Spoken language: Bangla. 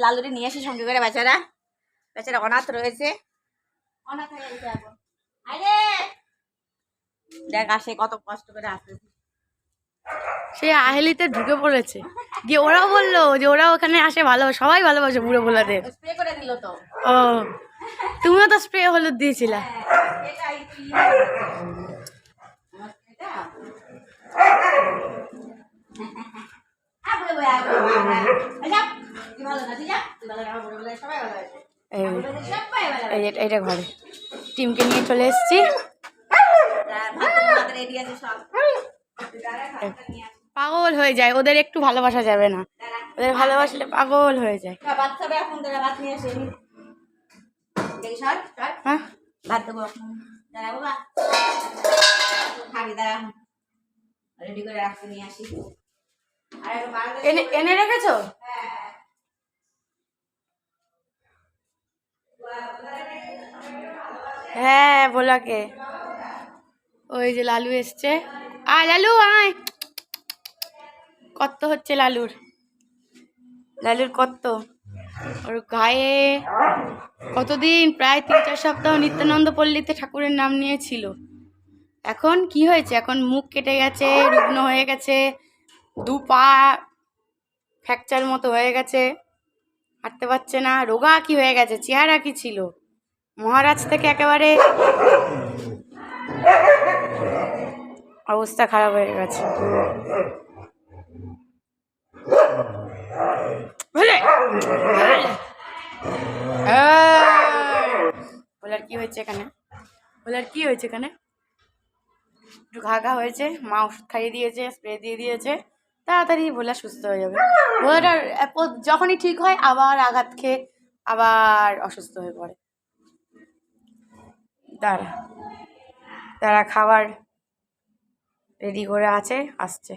লালুরি নিয়ে এসে সঙ্গে করে বেচারা বেচারা অনাথ রয়েছে, অনাথ হয়ে গেছে এখন। আরে দেখ আসে কত কষ্ট করে আসে, সে আহেলিতে ঢুকে পড়েছে, দিয়ে ওরাও বললো যে ওরা ওখানে আসে ভালো, সবাই ভালোবাসে বুড়ো ভোলাদের। স্প্রে করে দিল তো। ও তুমিও তো স্প্রে হলুদ দিয়েছিলা। এটাই কি এটা ঘরে টিমকে নিয়ে চলে এসেছি। পাগল হয়ে যায়, ওদের একটু ভালোবাসা যাবে না, ওদের ভালোবাসলে পাগল হয়ে যায়। হ্যাঁ ভাত দেবো দাঁড়া বাবা, খাবি দাঁড়া, রেডি করে রাখতে নিয়ে আসি। এনে রেখেছো? হ্যাঁ ভোলাকে, ওই যে লালু এসছে। আয় লালু আয়, কত হচ্ছে লালুর, লালুর কত, ওর গায়ে কতদিন প্রায় 3-4 সপ্তাহ নিত্যানন্দ পল্লীতে ঠাকুরের নাম নিয়েছিল। এখন কি হয়েছে, এখন মুখ কেটে গেছে, রুগ্ন হয়ে গেছে, 2 পা ফ্র্যাকচার মতো হয়ে গেছে, হাঁটতে পারছে না, রোগা কি হয়ে গেছে, চেহারা কি ছিল মহারাজ থেকে একেবারে অবস্থা খারাপ হয়ে গেছে। বলার কি হয়েছে এখানে, বলার কি হয়েছে এখানে, একটু ঘা হয়েছে, মা ওষুধ খাইয়ে দিয়েছে, স্প্রে দিয়ে দিয়েছে, তাড়াতাড়ি ভোলা সুস্থ হয়ে যাবে। ভোলাটা যখনই ঠিক হয় আবার আঘাত খেয়ে আবার অসুস্থ হয়ে পড়ে। তারা খাবার রেডি করে আছে, আসছে।